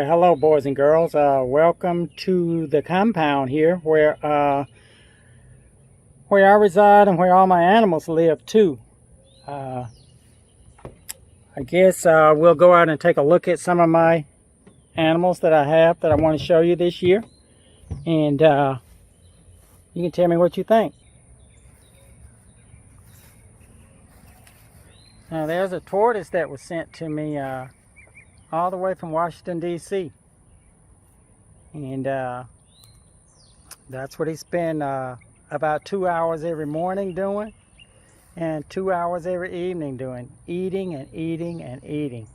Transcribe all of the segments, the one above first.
Well, hello boys and girls. Welcome to the compound here where I reside and where all my animals live too. I guess we'll go out and take a look at some of my animals that I have that I want to show you this year. And you can tell me what you think. Now there's a tortoise that was sent to me all the way from Washington, D.C. And that's what he spent about 2 hours every morning doing and 2 hours every evening doing, eating and eating and eating.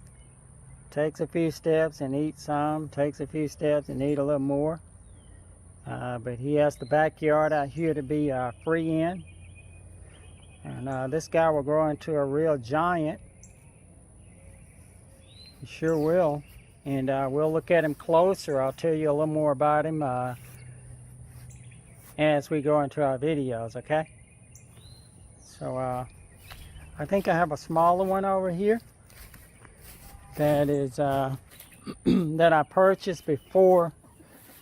Takes a few steps and eats some, takes a few steps and eat a little more. But he has the backyard out here to be free in. And this guy will grow into a real giant. He sure will. And we'll look at him closer. I'll tell you a little more about him as we go into our videos, okay? So I think I have a smaller one over here that is that I purchased before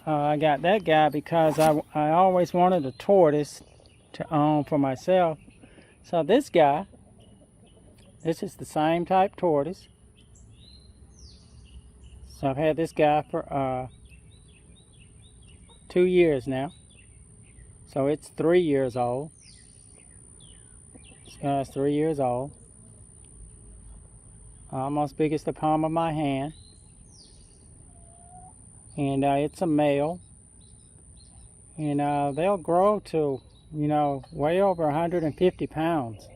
I got that guy, because I always wanted a tortoise to own for myself. So this guy, this is the same type tortoise. So I've had this guy for 2 years now. So it's 3 years old. This guy's 3 years old. Almost big as the palm of my hand. And it's a male. And they'll grow to, you know, way over 150 pounds.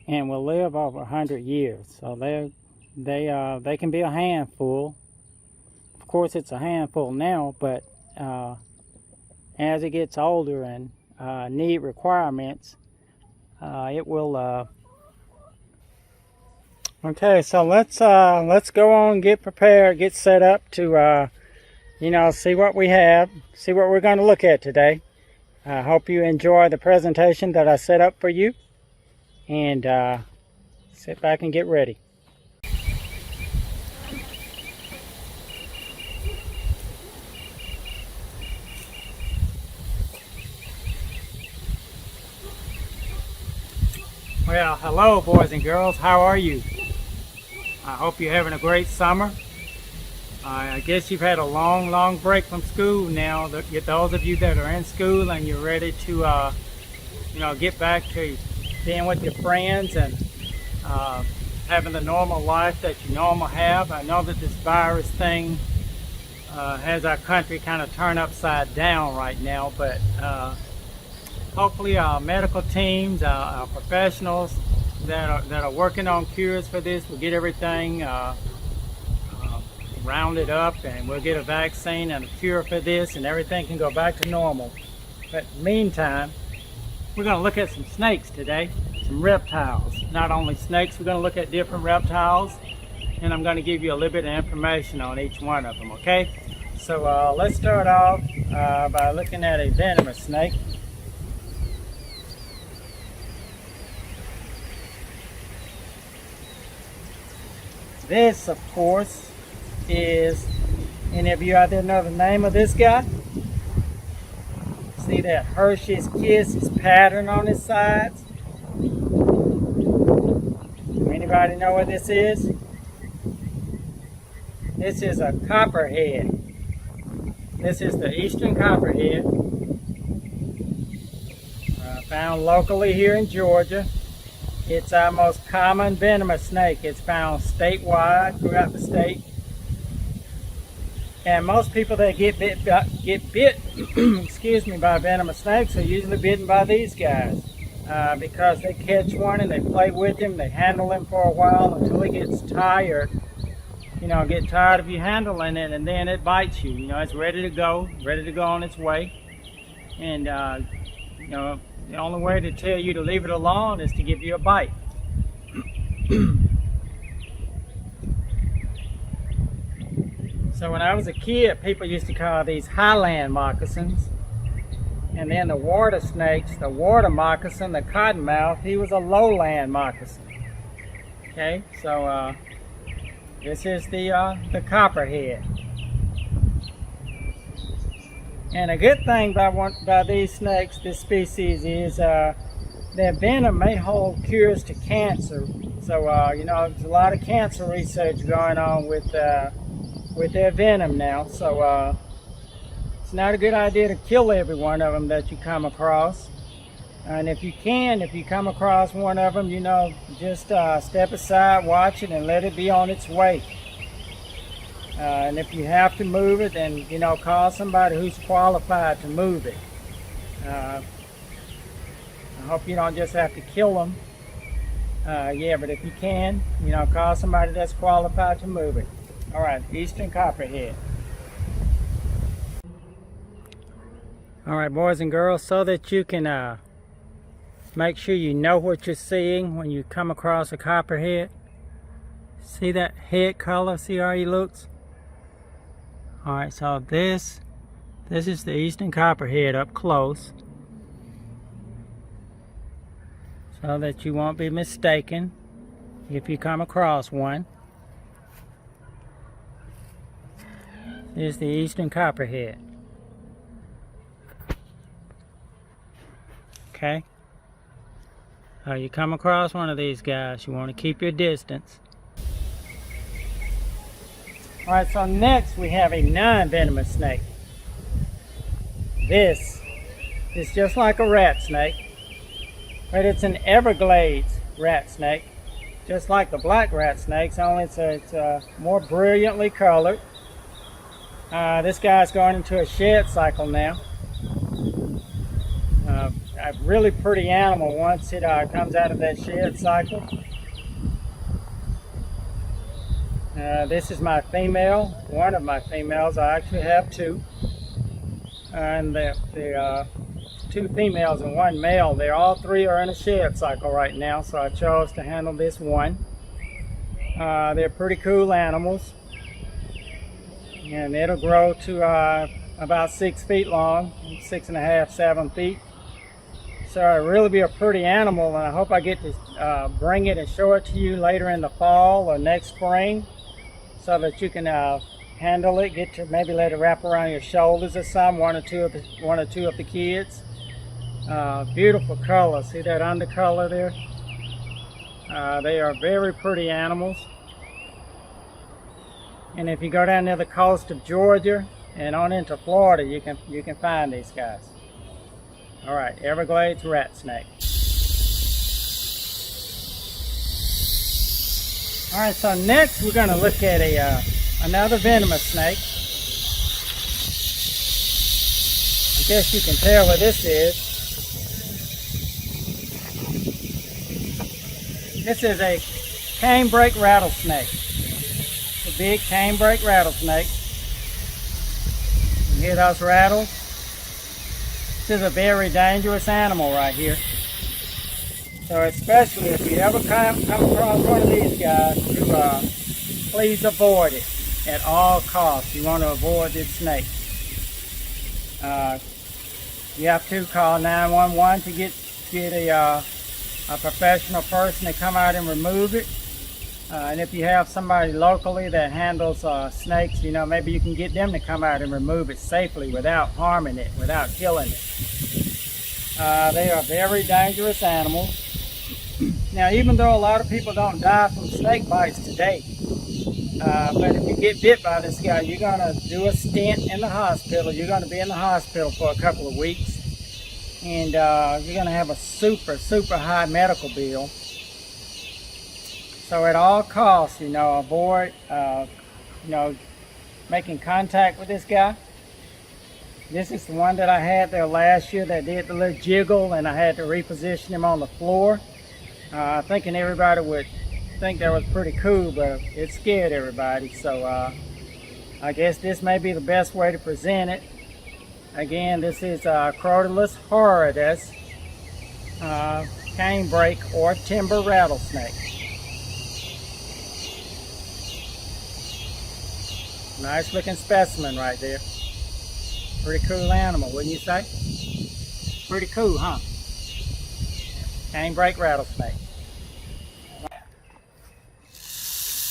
And will live over 100 years. So they can be a handful. Of course, it's a handful now, but as it gets older and need requirements, it will. Okay, so let's go on, get prepared, get set up to you know, see what we have, see what we're going to look at today. I hope you enjoy the presentation that I set up for you, and sit back and get ready. Well, hello boys and girls, how are you? I hope you're having a great summer. I guess you've had a long break from school now. Those of you that are in school and you're ready to you know, get back to being with your friends and having the normal life that you normally have. I know that this virus thing has our country kind of turned upside down right now, but hopefully our medical teams, our professionals that are working on cures for this will get everything rounded up, and we'll get a vaccine and a cure for this, and everything can go back to normal. But meantime, we're going to look at some snakes today, some reptiles. Not only snakes, we're going to look at different reptiles, and I'm going to give you a little bit of information on each one of them, okay? So let's start off by looking at a venomous snake. This, of course, is, any of you out there know the name of this guy? See that Hershey's Kisses pattern on his sides? Anybody know what this is? This is a copperhead. This is the eastern copperhead, found locally here in Georgia. It's our most common venomous snake. It's found statewide throughout the state. And most people that get bit excuse me, by venomous snakes are usually bitten by these guys because they catch one and they play with him, they handle him for a while until he gets tired. You know, get tired of you handling it, and then it bites you. You know, it's ready to go on its way. And you know, the only way to tell you to leave it alone is to give you a bite. So when I was a kid, people used to call these Highland moccasins. And then the water snakes, the water moccasin, the cottonmouth, he was a lowland moccasin. Okay, so This is the copperhead. And a good thing by these snakes, this species, is their venom may hold cures to cancer. So you know, there's a lot of cancer research going on with their venom now. So it's not a good idea to kill every one of them that you come across. And if you come across one of them, you know, just step aside, watch it, and let it be on its way. And if you have to move it, then, you know, call somebody who's qualified to move it. I hope you don't just have to kill them. Yeah, but if you can, you know, call somebody that's qualified to move it. All right, eastern copperhead. All right, boys and girls, so that you can make sure you know what you're seeing when you come across a copperhead. See that head color? See how he looks? All right, so this is the eastern copperhead up close, so that you won't be mistaken if you come across one. This is the eastern copperhead. Okay. You come across one of these guys, you want to keep your distance. Alright, so next we have a non-venomous snake. This is just like a rat snake, but it's an Everglades rat snake, just like the black rat snakes, only it's more brilliantly colored. This guy's going into a shed cycle now. A really pretty animal once it comes out of that shed cycle. This is my female, one of my females. I actually have two. And the two females and one male. They're all three are in a shed cycle right now, so I chose to handle this one. They're pretty cool animals. And it'll grow to about 6 feet long, 6.5, 7 feet. So it'll really be a pretty animal, and I hope I get to bring it and show it to you later in the fall or next spring, so that you can handle it, get to maybe let it wrap around your shoulders or something, one or two of the kids. Beautiful color. See that undercolor there? They are very pretty animals. And if you go down near the coast of Georgia and on into Florida, you can find these guys. All right, Everglades rat snake. All right, so next we're going to look at another venomous snake. I guess you can tell what this is. This is a canebrake rattlesnake. It's a big canebrake rattlesnake. You hear those rattles? This is a very dangerous animal right here. So especially if you ever come across one of these guys, please avoid it at all costs. You want to avoid this snake. You have to call 911 to get a professional person to come out and remove it. And if you have somebody locally that handles snakes, you know, maybe you can get them to come out and remove it safely without harming it, without killing it. They are very dangerous animals. Now, even though a lot of people don't die from snake bites today, but if you get bit by this guy, you're going to do a stint in the hospital. You're going to be in the hospital for a couple of weeks, and you're going to have a super, super high medical bill. So at all costs, you know, avoid, you know, making contact with this guy. This is the one that I had there last year that did the little jiggle, and I had to reposition him on the floor. Thinking everybody would think that was pretty cool, but it scared everybody. So I guess this may be the best way to present it. Again, this is Crotalus horridus, canebrake or timber rattlesnake. Nice looking specimen right there. Pretty cool animal, wouldn't you say? Pretty cool, huh? Canebrake rattlesnake.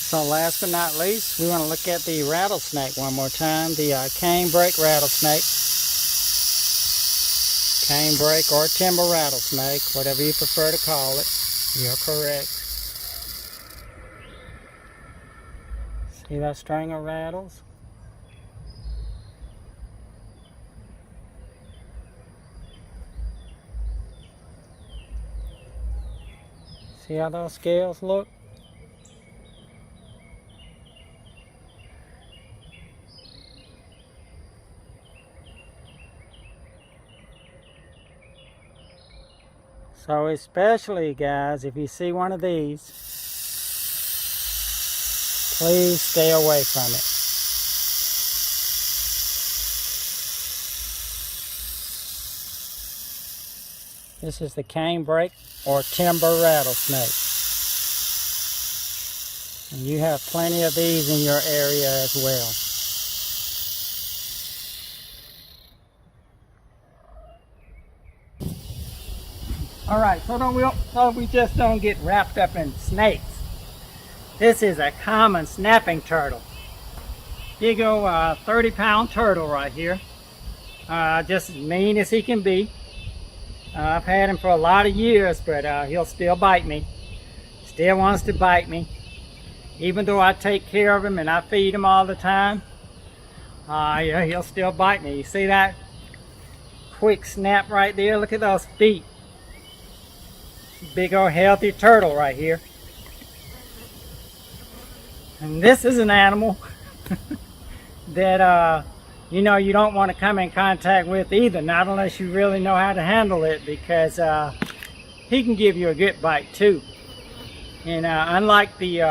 So last but not least, we want to look at the rattlesnake one more time. The canebrake rattlesnake. Canebrake or timber rattlesnake, whatever you prefer to call it. You're correct. See that string of rattles? See how those scales look? So especially, guys, if you see one of these, please stay away from it. This is the canebrake or timber rattlesnake. And you have plenty of these in your area as well. Alright, so we just don't get wrapped up in snakes. This is a common snapping turtle. Big old 30-pound turtle right here. Just as mean as he can be. I've had him for a lot of years, but he'll still bite me. Still wants to bite me. Even though I take care of him and I feed him all the time, yeah, he'll still bite me. You see that quick snap right there? Look at those feet. Big old healthy turtle right here. And this is an animal that you know, you don't want to come in contact with either, not unless you really know how to handle it, because he can give you a good bite too. And unlike the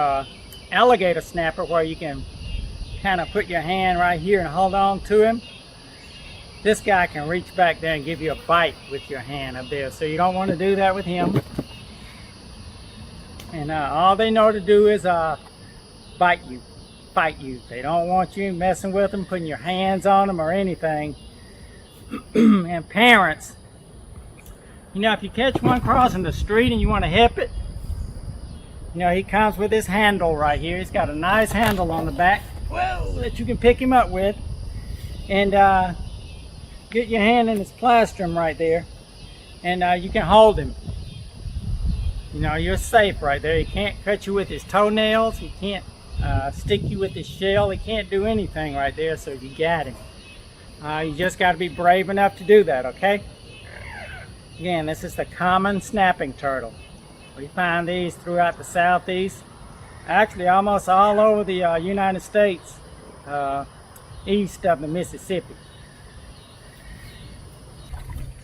alligator snapper, where you can kind of put your hand right here and hold on to him, this guy can reach back there and give you a bite with your hand up there. So you don't want to do that with him. And all they know to do is bite you, fight you. They don't want you messing with them, putting your hands on them or anything. And parents, you know, if you catch one crossing the street and you want to help it, you know, he comes with this handle right here. He's got a nice handle on the back, well, that you can pick him up with. And get your hand in his plastrum right there, and you can hold him. You know, you're safe right there. He can't cut you with his toenails. He can't stick you with his shell. He can't do anything right there, so you got him. You just got to be brave enough to do that, okay? Again, this is the common snapping turtle. We find these throughout the southeast. Actually, almost all over the United States, east of the Mississippi.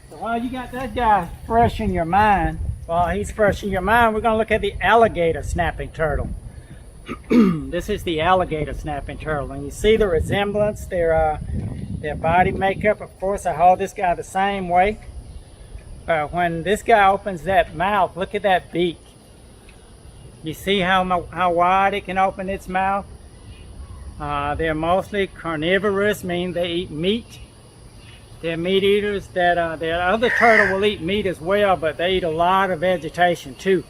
So while you got that guy fresh in your mind, while he's fresh in your mind, we're going to look at the alligator snapping turtle. This is the alligator snapping turtle, and you see the resemblance, their body makeup. Of course, I hold this guy the same way. When this guy opens that mouth, look at that beak. You see how wide it can open its mouth? They're mostly carnivorous, meaning they eat meat. They're meat eaters. That other turtle will eat meat as well, but they eat a lot of vegetation too.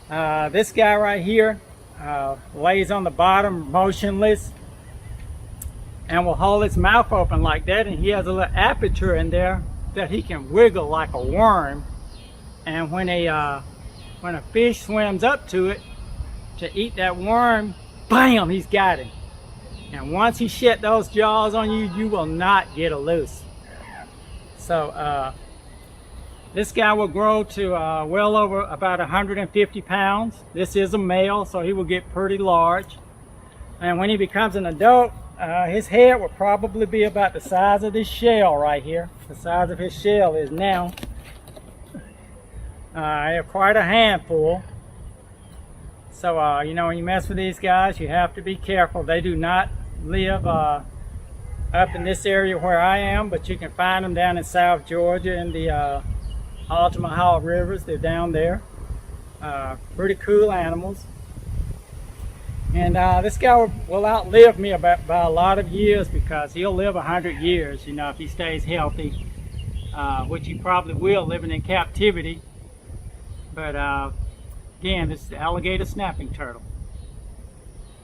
This guy right here lays on the bottom motionless and will hold his mouth open like that, and he has a little aperture in there that he can wiggle like a worm. And when a fish swims up to it to eat that worm, bam, he's got him. And once he shut those jaws on you, you will not get a loose. So this guy will grow to well over about 150 pounds. This is a male, so he will get pretty large. And when he becomes an adult, his head will probably be about the size of this shell right here. The size of his shell is now. They're quite a handful. So, you know, when you mess with these guys, you have to be careful. They do not live up in this area where I am, but you can find them down in South Georgia in the Altamaha rivers. They're down there. Pretty cool animals. And this guy will outlive me by a lot of years, because he'll live 100 years, you know, if he stays healthy, which he probably will, living in captivity. But again, this is the alligator snapping turtle.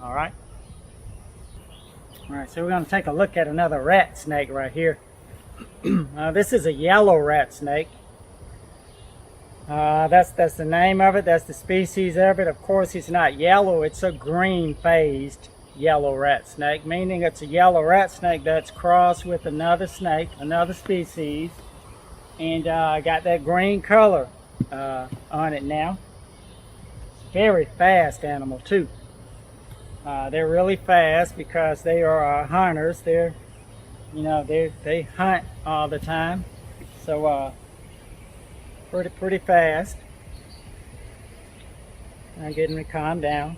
All right. All right, so we're going to take a look at another rat snake right here. This is a yellow rat snake. That's the name of it. That's the species of it. Of course, it's not yellow. It's a green phased yellow rat snake, meaning it's a yellow rat snake that's crossed with another snake, another species, and got that green color on it now. Very fast animal too. They're really fast because they are hunters. They're, you know, they hunt all the time, so pretty fast. I'm getting to calm down.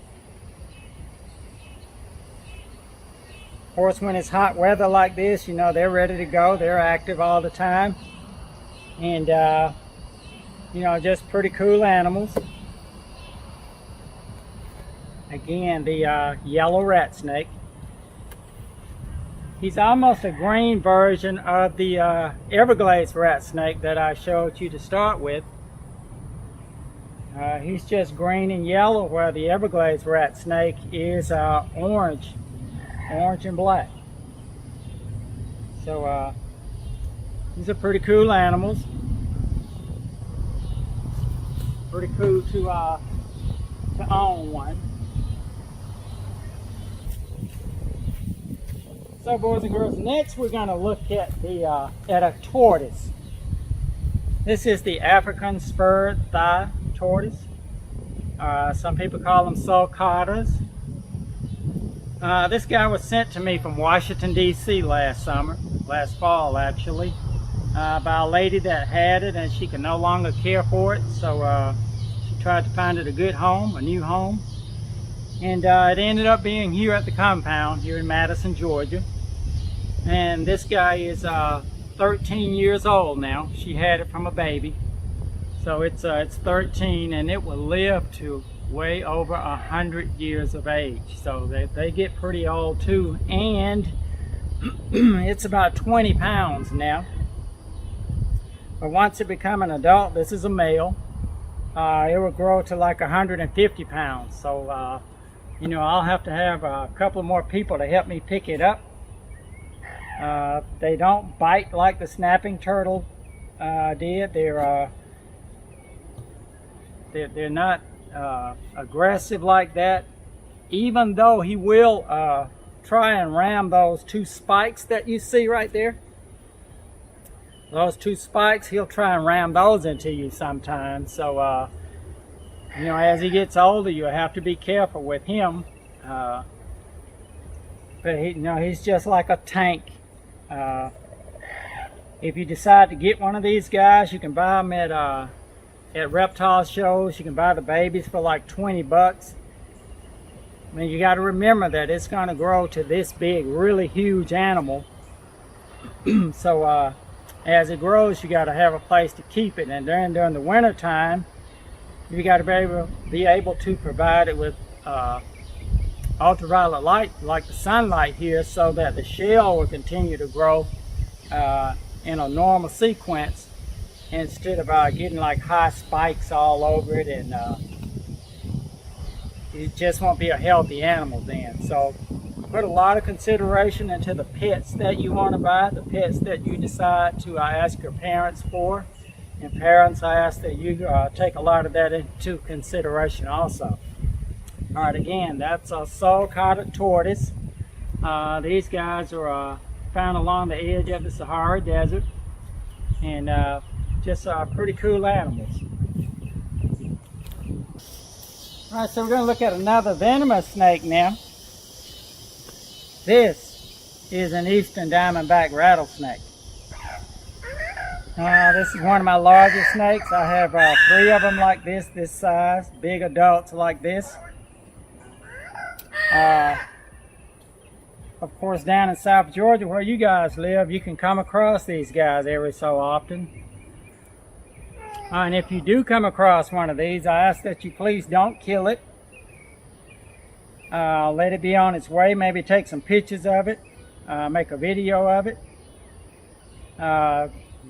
Of course, when it's hot weather like this, you know, they're ready to go. They're active all the time, and you know, just pretty cool animals. Again, the yellow rat snake. He's almost a green version of the Everglades rat snake that I showed you to start with. He's just green and yellow, where the Everglades rat snake is orange and black. So these are pretty cool animals. Pretty cool to own one. So, boys and girls, next we're going to look at a tortoise. This is the African spurred thigh tortoise. Some people call them sulcatas. This guy was sent to me from Washington, D.C. last fall actually, by a lady that had it, and she could no longer care for it, so she tried to find it a good home, a new home, and it ended up being here at the compound here in Madison, Georgia. And this guy is 13 years old now. She had it from a baby, so it's 13, and it will live to way over 100 years of age. So they get pretty old too, and it's about 20 pounds now. But once it becomes an adult, this is a male, it will grow to like 150 pounds. So you know, I'll have to have a couple more people to help me pick it up. They don't bite like the snapping turtle did. They're not aggressive like that, even though he will try and ram those two spikes that you see right there. Those two spikes, he'll try and ram those into you sometimes. So you know, as he gets older, you'll have to be careful with him. But you know, he's just like a tank. If you decide to get one of these guys, you can buy them at reptile shows. You can buy the babies for like 20 bucks. I mean, you got to remember that it's going to grow to this big, really huge animal. So as it grows, you got to have a place to keep it, and during the winter time, you got to be able to provide it with ultraviolet light, like the sunlight here, so that the shell will continue to grow in a normal sequence, instead of getting like high spikes all over it, and it just won't be a healthy animal then. So put a lot of consideration into the pets that you want to buy, the pets that you decide to ask your parents for, and parents, I ask that you take a lot of that into consideration also. All right, again, that's a sulcata tortoise. These guys are found along the edge of the Sahara Desert, and just pretty cool animals. All right, so we're going to look at another venomous snake now. This is an eastern diamondback rattlesnake. This is one of my largest snakes. I have 3 of them like this size, big adults like this. Of course, down in South Georgia where you guys live, you can come across these guys every so often. And if you do come across one of these, I ask that you please don't kill it. Let it be on its way. Maybe take some pictures of it, make a video of it.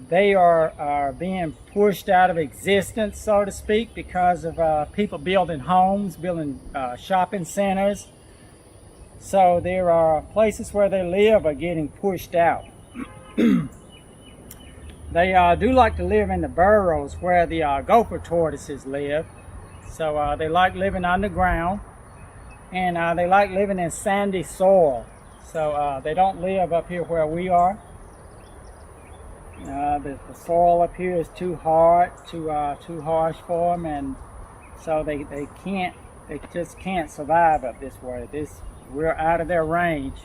They are being pushed out of existence, so to speak, because of people building homes, building shopping centers, So there are places where they live are getting pushed out. They do like to live in the burrows where the gopher tortoises live. So they like living underground, and they like living in sandy soil. So they don't live up here where we are. The soil up here is too hard, too harsh for them, and so they just can't survive up this way. We're out of their range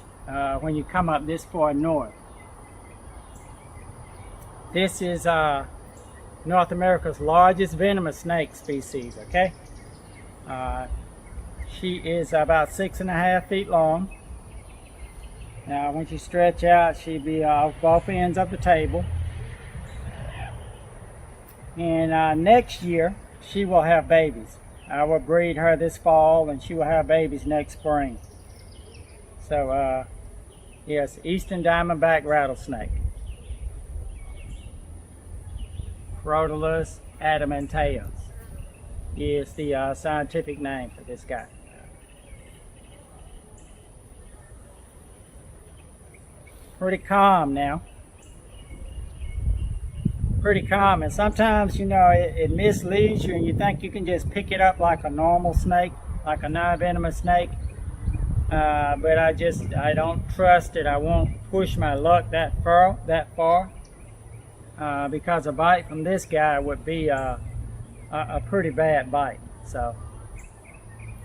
when you come up this far north. This is North America's largest venomous snake species, okay? She is about 6.5 feet long. Now, when she stretch out, she'd be off both ends of the table. And next year, she will have babies. I will breed her this fall, and she will have babies next spring. So, yes, Eastern Diamondback Rattlesnake. Crotalus adamanteus is the scientific name for this guy. Pretty calm now. Pretty calm, and sometimes, you know, it misleads you and you think you can just pick it up like a normal snake, like a non-venomous snake. But I don't trust it. I won't push my luck that far. Because a bite from this guy would be a pretty bad bite. So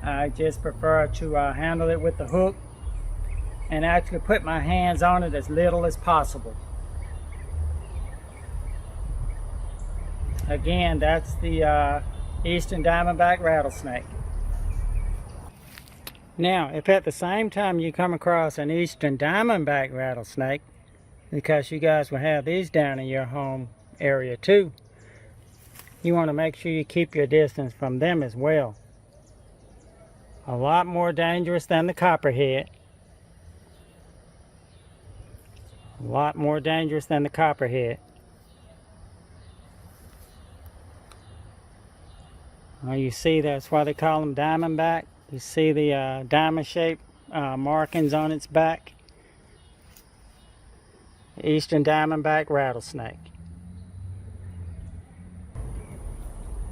I just prefer to handle it with the hook and actually put my hands on it as little as possible. Again, that's the Eastern Diamondback Rattlesnake. Now, if at the same time you come across an Eastern Diamondback Rattlesnake, because you guys will have these down in your home area too, you want to make sure you keep your distance from them as well. A lot more dangerous than the copperhead. A lot more dangerous than the copperhead. Well, you see, that's why they call them diamondback. You see the diamond-shaped markings on its back. Eastern Diamondback Rattlesnake.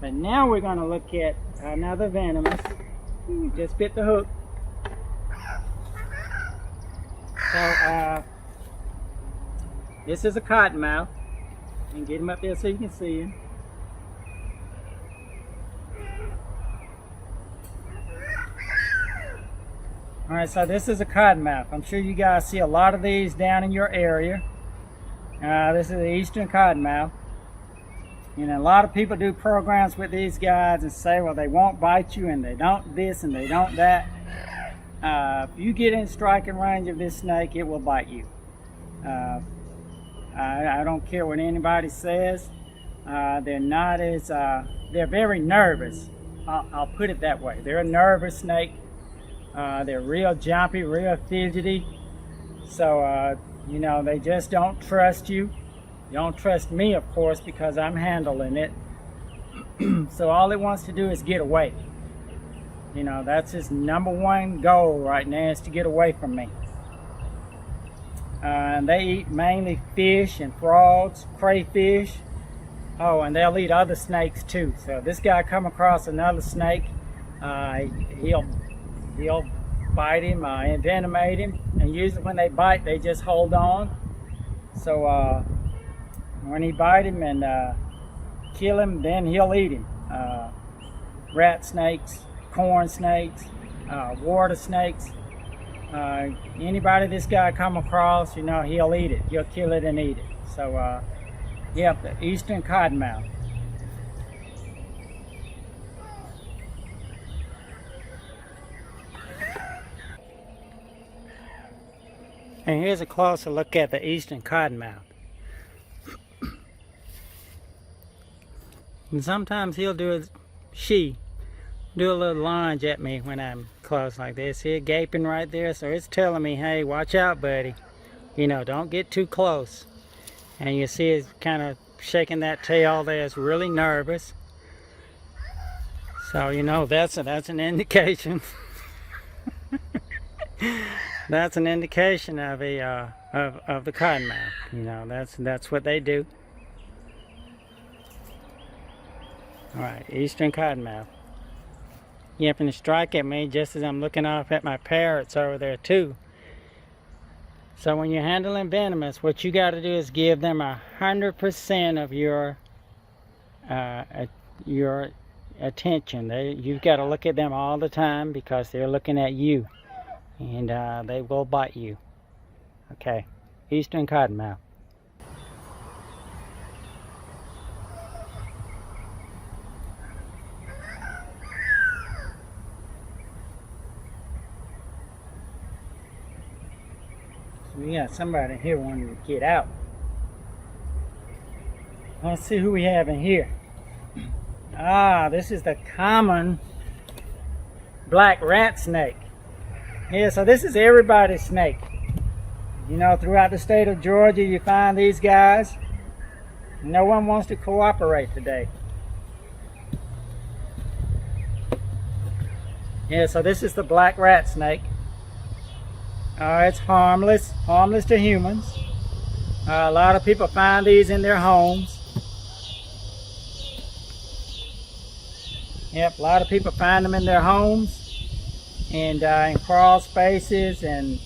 But now we're going to look at another venomous. Just bit the hook. So this is a cottonmouth. And get him up there so you can see him. Alright, so this is a cottonmouth. I'm sure you guys see a lot of these down in your area. This is the Eastern cottonmouth. You know, a lot of people do programs with these guys and say, well, they won't bite you and they don't this and they don't that. If you get in striking range of this snake, it will bite you. I don't care what anybody says. They're not as, they're very nervous. I'll put it that way. They're a nervous snake. They're real jumpy, real fidgety. So, you know, they just don't trust you. They don't trust me, of course, because I'm handling it. So all it wants to do is get away. You know, that's his #1 goal right now, is to get away from me. And they eat mainly fish and frogs, crayfish. Oh, and they'll eat other snakes too. So if this guy come across another snake, he'll bite him, envenomate him, and usually when they bite, they just hold on. So when he bite him and kill him, then he'll eat him. Rat snakes, corn snakes, water snakes. Anybody this guy come across, you know, he'll eat it. He'll kill it and eat it. So, yeah, the Eastern cottonmouth. And here's a closer look at the Eastern cottonmouth. And sometimes he'll do a little lunge at me when I'm close like this. Here, gaping right there, so it's telling me, hey, watch out, buddy. You know, don't get too close. And you see it's kind of shaking that tail there. It's really nervous. So, you know, that's an indication. That's an indication of a of the cottonmouth. You know, that's what they do. All right, eastern cottonmouth. You happen to strike at me just as I'm looking off at my parrots over there too. So when you're handling venomous, what you got to do is give them 100% of your attention. You've got to look at them all the time because they're looking at you, and they will bite you. Okay, eastern cottonmouth. We got somebody here wanting to get out. Let's see who we have in here. Ah, this is the common black rat snake. Yeah, so this is everybody's snake. You know, throughout the state of Georgia, you find these guys. No one wants to cooperate today. Yeah, so this is the black rat snake. It's harmless to humans. A lot of people find these in their homes. Yep, a lot of people find them in their homes and in crawl spaces, and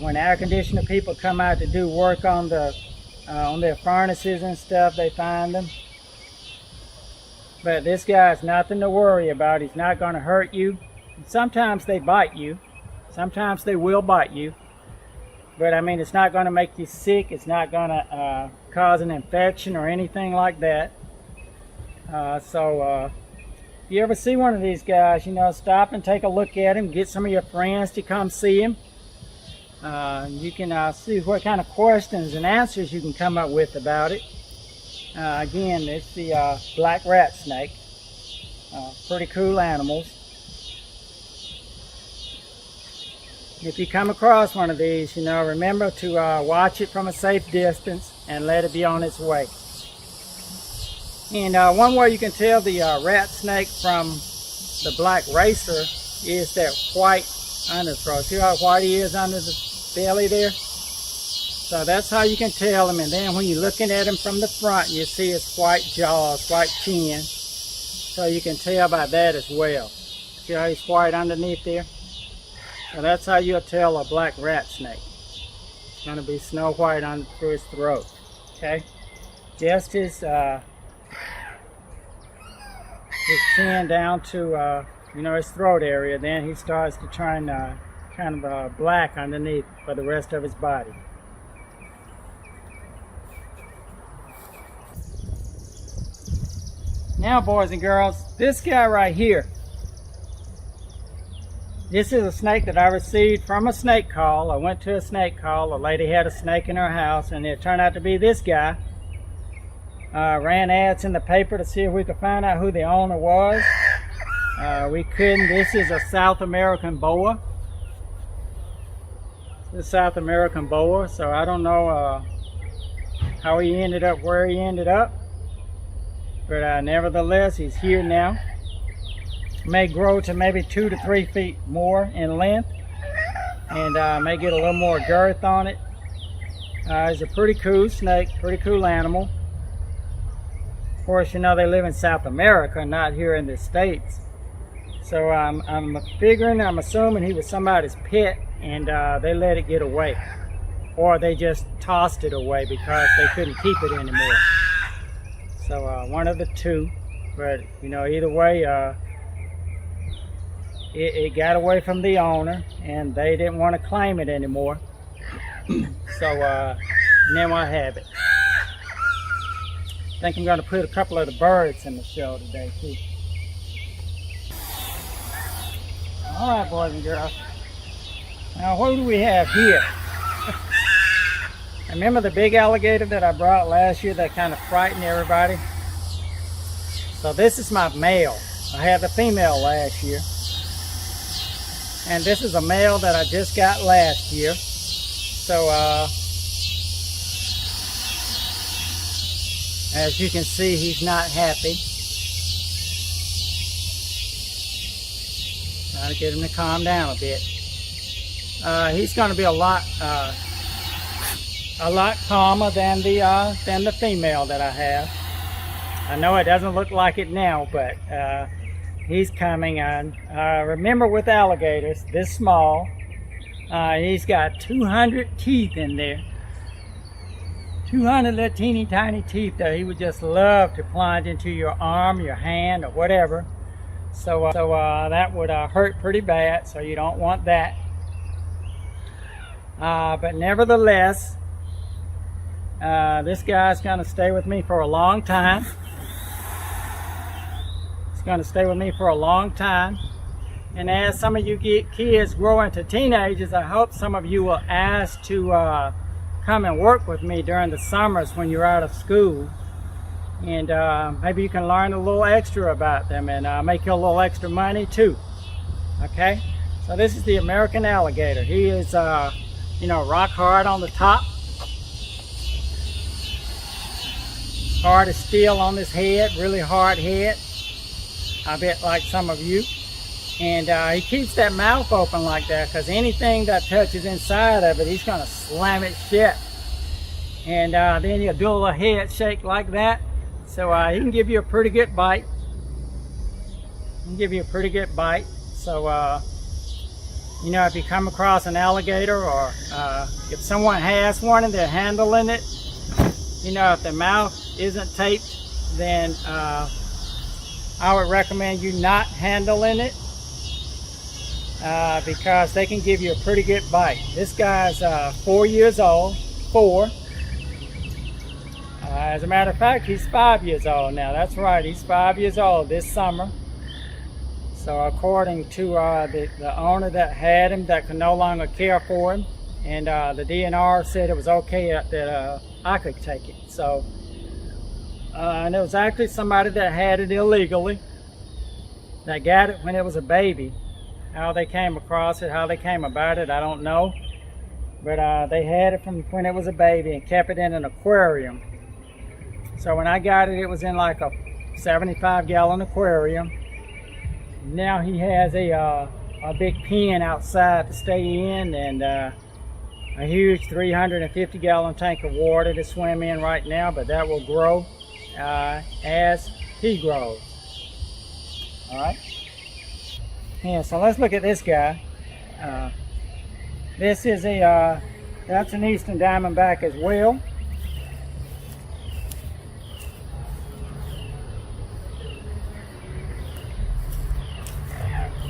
when air conditioner people come out to do work on their furnaces and stuff, they find them. But this guy's nothing to worry about. He's not going to hurt you. Sometimes they bite you. Sometimes they will bite you, but I mean, it's not going to make you sick. It's not going to cause an infection or anything like that. So if you ever see one of these guys, you know, stop and take a look at him. Get some of your friends to come see him. You can see what kind of questions and answers you can come up with about it. Again, it's the black rat snake. Pretty cool animals. If you come across one of these, you know, remember to watch it from a safe distance and let it be on its way. And one way you can tell the rat snake from the black racer is that white underthrow. See how white he is under the belly there? So that's how you can tell him. And then when you're looking at him from the front, you see his white jaws, white chin. So you can tell by that as well. See how he's white underneath there? So that's how you'll tell a black rat snake. It's going to be snow white on through his throat. Okay, just his chin down to you know, his throat area. Then he starts to turn kind of black underneath for the rest of his body. Now, boys and girls, this guy right here. This is a snake that I received from a snake call. I went to a snake call. A lady had a snake in her house, and it turned out to be this guy. Ran ads in the paper to see if we could find out who the owner was. We couldn't. This is a South American boa. This South American boa. So I don't know how he ended up where he ended up. But nevertheless, he's here now. May grow to maybe 2 to 3 feet more in length, and may get a little more girth on it. He's a pretty cool snake, pretty cool animal. Of course, you know, they live in South America, not here in the States. So I'm assuming he was somebody's pet, and they let it get away, or they just tossed it away because they couldn't keep it anymore. So one of the two, but you know, either way, it got away from the owner, and they didn't want to claim it anymore. So now I have it. I think I'm going to put a couple of the birds in the show today too. All right, boys and girls. Now, what do we have here? Remember the big alligator that I brought last year that kind of frightened everybody? So this is my male. I had the female last year. And this is a male that I just got last year. So as you can see, he's not happy. Trying to get him to calm down a bit. he's going to be a lot calmer than the female that I have. I know it doesn't look like it now, but he's coming on. Remember, with alligators this small, he's got 200 teeth in there. 200 little teeny tiny teeth that he would just love to plunge into your arm, your hand, or whatever. So that would hurt pretty bad, so you don't want that. But nevertheless, this guy's going to stay with me for a long time. He's going to stay with me for a long time. And as some of you kids grow into teenagers, I hope some of you will ask to come and work with me during the summers when you're out of school. And maybe you can learn a little extra about them and make you a little extra money too. Okay? So this is the American alligator. He is, you know, rock hard on the top. Hard as steel on this head, really hard head. I bet like some of you. And he keeps that mouth open like that because anything that touches inside of it, he's going to slam it shut. And then he'll do a little head shake like that. So he can give you a pretty good bite. He can give you a pretty good bite. So, you know, if you come across an alligator, or if someone has one and they're handling it, you know, if the mouth isn't taped, then I would recommend you not handling it. Because they can give you a pretty good bite. This guy's 4 years old, 4. As a matter of fact, he's 5 years old now. That's right, he's 5 years old this summer. So according to the owner that had him, that could no longer care for him, and the DNR said it was okay that I could take it. So, and it was actually somebody that had it illegally, that got it when it was a baby. How they came across it, how they came about it, I don't know. But they had it from when it was a baby and kept it in an aquarium. So when I got it, it was in like a 75-gallon aquarium. Now he has a big pen outside to stay in, and a huge 350-gallon tank of water to swim in right now, but that will grow as he grows. All right. Yeah, so let's look at this guy. This is that's an eastern diamondback as well.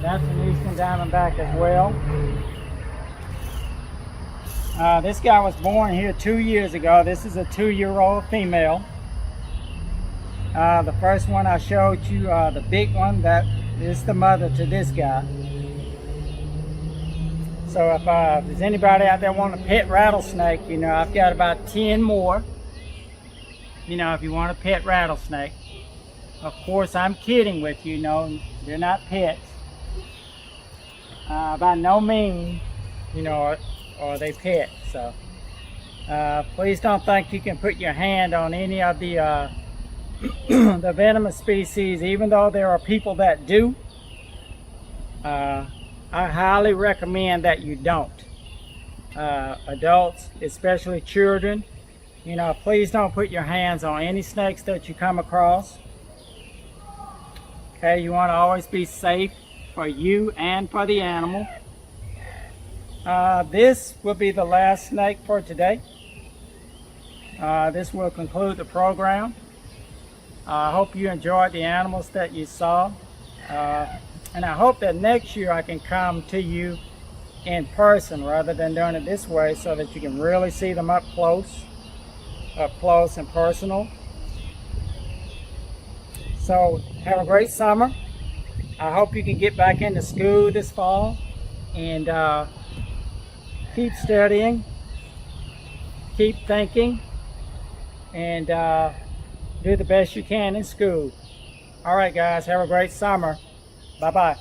That's an eastern diamondback as well. This guy was born here 2 years ago. This is a 2-year-old female. The first one I showed you, the big one, that is the mother to this guy. So if there's anybody out there want a pet rattlesnake, you know, I've got about 10 more. You know, if you want a pet rattlesnake. Of course, I'm kidding with you, no, they're not pets. By no means, you know, are they pets. So please don't think you can put your hand on any of the the venomous species, even though there are people that do. I highly recommend that you don't. Adults, especially children, you know, please don't put your hands on any snakes that you come across. Okay, you want to always be safe for you and for the animal. This will be the last snake for today. This will conclude the program. I hope you enjoyed the animals that you saw. And I hope that next year I can come to you in person rather than doing it this way, so that you can really see them up close and personal. So have a great summer. I hope you can get back into school this fall, and keep studying, keep thinking, and do the best you can in school. All right, guys, have a great summer. Bye-bye.